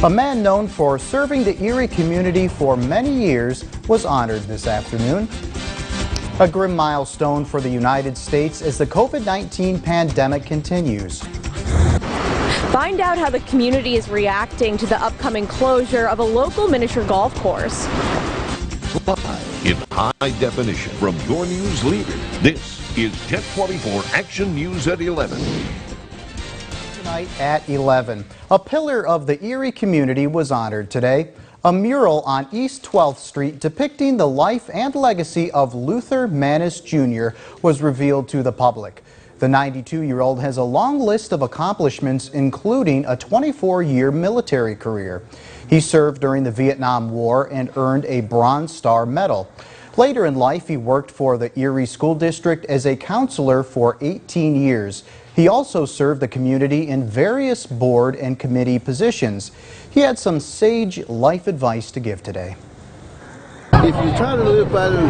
A man known for serving the Erie community for many years was honored this afternoon. A grim milestone for the United States as the COVID-19 pandemic continues. Find out how the community is reacting to the upcoming closure of a local miniature golf course. In high definition from your news leader, this is Jet 24 Action News at 11. Tonight at 11, a pillar of the Erie community was honored today. A mural on East 12th Street depicting the life and legacy of Luther Manis Jr. was revealed to the public. The 92-year-old has a long list of accomplishments, including a 24-year military career. He served during the Vietnam War and earned a Bronze Star Medal. Later in life, he worked for the Erie School District as a counselor for 18 years. He also served the community in various board and committee positions. He had some sage life advice to give today. If you try to live by the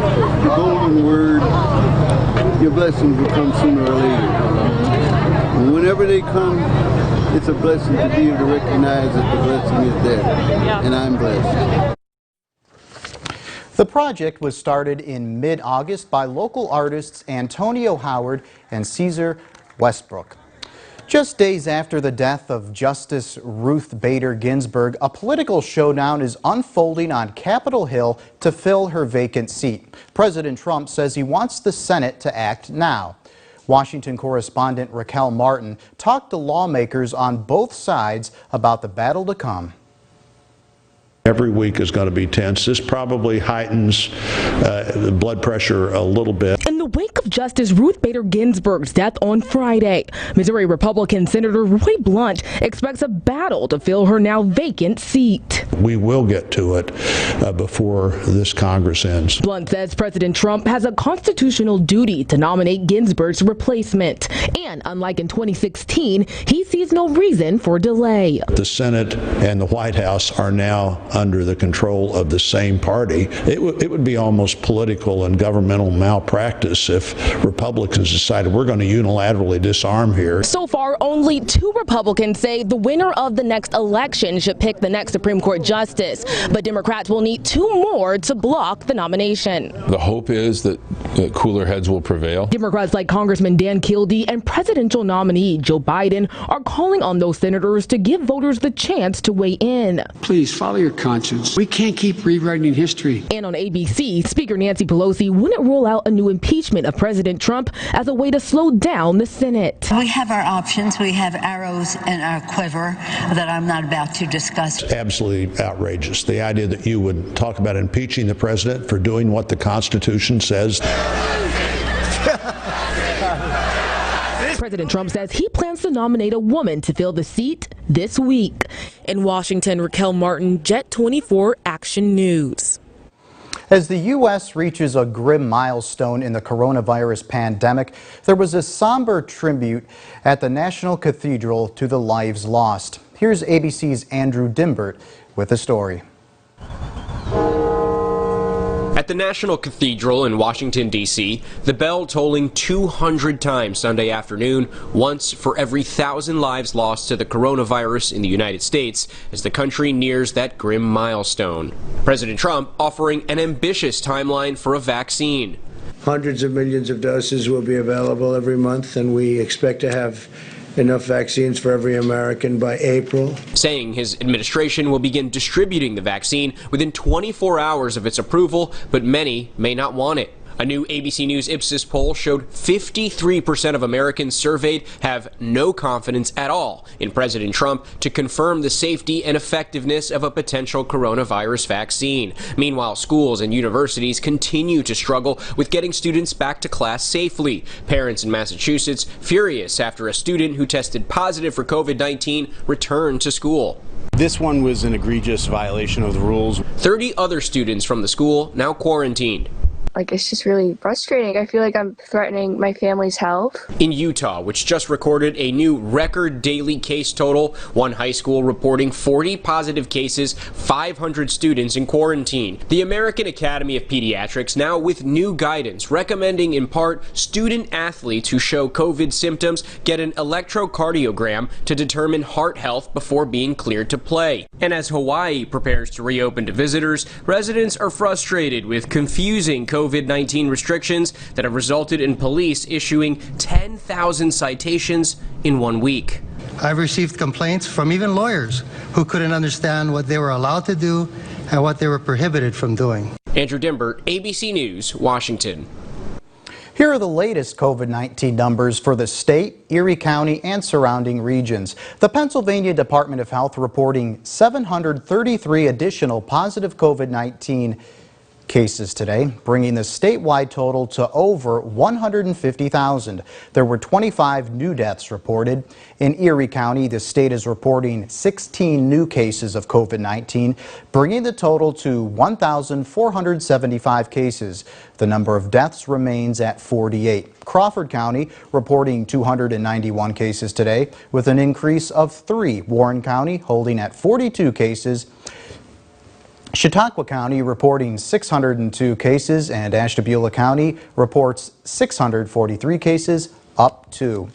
golden word, your blessings will come sooner or later. And whenever they come, it's a blessing to be able to recognize that the blessing is there. And I'm blessed. The project was started in mid-August by local artists Antonio Howard and Caesar Westbrook. Just days after the death of Justice Ruth Bader Ginsburg, a political showdown is unfolding on Capitol Hill to fill her vacant seat. President Trump says he wants the Senate to act now. Washington correspondent Raquel Martin talked to lawmakers on both sides about the battle to come. Every week is going to be tense. This probably heightens the blood pressure a little bit. In the wake of Justice Ruth Bader Ginsburg's death on Friday, Missouri Republican Senator Roy Blunt expects a battle to fill her now vacant seat. We will get to it before this Congress ends. Blunt says President Trump has a constitutional duty to nominate Ginsburg's replacement. And unlike in 2016, he sees no reason for delay. The Senate and the White House are now under the control of the same party. It would be almost political and governmental malpractice if Republicans decided we're going to unilaterally disarm here. So far, only 2 Republicans say the winner of the next election should pick the next Supreme Court justice, but Democrats will need 2 more to block the nomination. The hope is that cooler heads will prevail. Democrats like Congressman Dan Kildee and presidential nominee Joe Biden are calling on those senators to give voters the chance to weigh in. Please follow your conscience. We can't keep rewriting history. And on ABC, Speaker Nancy Pelosi wouldn't rule out a new impeachment of President Trump as a way to slow down the Senate. We have our options. We have arrows in our quiver that I'm not about to discuss. Absolutely outrageous. The idea that you would talk about impeaching the president for doing what the Constitution says. President Trump says he plans to nominate a woman to fill the seat this week. In Washington, Raquel Martin, Jet 24 Action News. As the U.S. reaches a grim milestone in the coronavirus pandemic, there was a somber tribute at the National Cathedral to the lives lost. Here's ABC's Andrew Dimbert with the story. At the National Cathedral in Washington, D.C., the bell tolling 200 times Sunday afternoon, once for every 1,000 lives lost to the coronavirus in the United States as the country nears that grim milestone. President Trump offering an ambitious timeline for a vaccine. Hundreds of millions of doses will be available every month, and we expect to have enough vaccines for every American by April. Saying his administration will begin distributing the vaccine within 24 hours of its approval, but many may not want it. A new ABC News Ipsos poll showed 53% of Americans surveyed have no confidence at all in President Trump to confirm the safety and effectiveness of a potential coronavirus vaccine. Meanwhile, schools and universities continue to struggle with getting students back to class safely. Parents in Massachusetts furious after a student who tested positive for COVID-19 returned to school. This one was an egregious violation of the rules. 30 other students from the school now quarantined. Like, it's just really frustrating. I feel like I'm threatening my family's health. In Utah, which just recorded a new record daily case total, one high school reporting 40 positive cases, 500 students in quarantine. The American Academy of Pediatrics now with new guidance recommending in part student athletes who show COVID symptoms get an electrocardiogram to determine heart health before being cleared to play. And as Hawaii prepares to reopen to visitors, residents are frustrated with confusing COVID-19 restrictions that have resulted in police issuing 10,000 citations in 1 week. I've received complaints from even lawyers who couldn't understand what they were allowed to do and what they were prohibited from doing. Andrew Dimbert, ABC News, Washington. Here are the latest COVID-19 numbers for the state, Erie County, and surrounding regions. The Pennsylvania Department of Health reporting 733 additional positive COVID-19 cases today, bringing the statewide total to over 150,000. There were 25 new deaths reported. In Erie County, the state is reporting 16 new cases of COVID-19, bringing the total to 1,475 cases. The number of deaths remains at 48. Crawford County reporting 291 cases today, with an increase of 3. Warren County holding at 42 cases. Chautauqua County reporting 602 cases, and Ashtabula County reports 643 cases, up 2.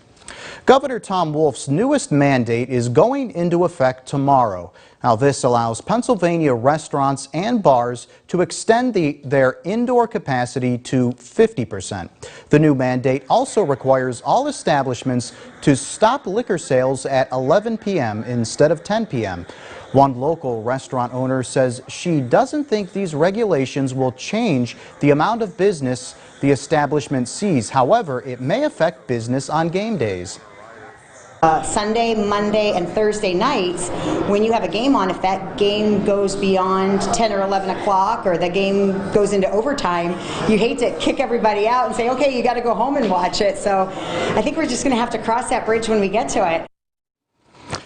Governor Tom Wolf's newest mandate is going into effect tomorrow. Now, this allows Pennsylvania restaurants and bars to extend their indoor capacity to 50%. The new mandate also requires all establishments to stop liquor sales at 11 p.m. instead of 10 p.m. One local restaurant owner says she doesn't think these regulations will change the amount of business the establishment sees. However, it may affect business on game days. Sunday, Monday, and Thursday nights, when you have a game on, if that game goes beyond 10 or 11 o'clock or the game goes into overtime, you hate to kick everybody out and say, okay, you got to go home and watch it. So I think we're just going to have to cross that bridge when we get to it.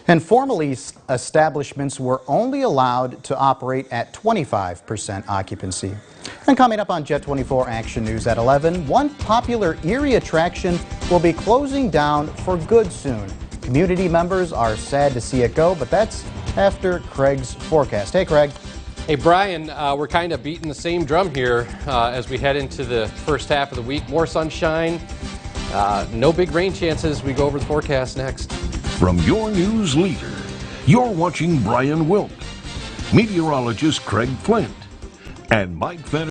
And formerly, establishments were only allowed to operate at 25% occupancy. And coming up on Jet 24 Action News at 11, one popular Erie attraction will be closing down for good soon. Community members are sad to see it go, but that's after Craig's forecast. Hey, Craig. Hey, Brian, we're kind of beating the same drum here as we head into the first half of the week. More sunshine, no big rain chances. We go over the forecast next. From your news leader, you're watching Brian Wilk, meteorologist Craig Flint, and Mike Fenner.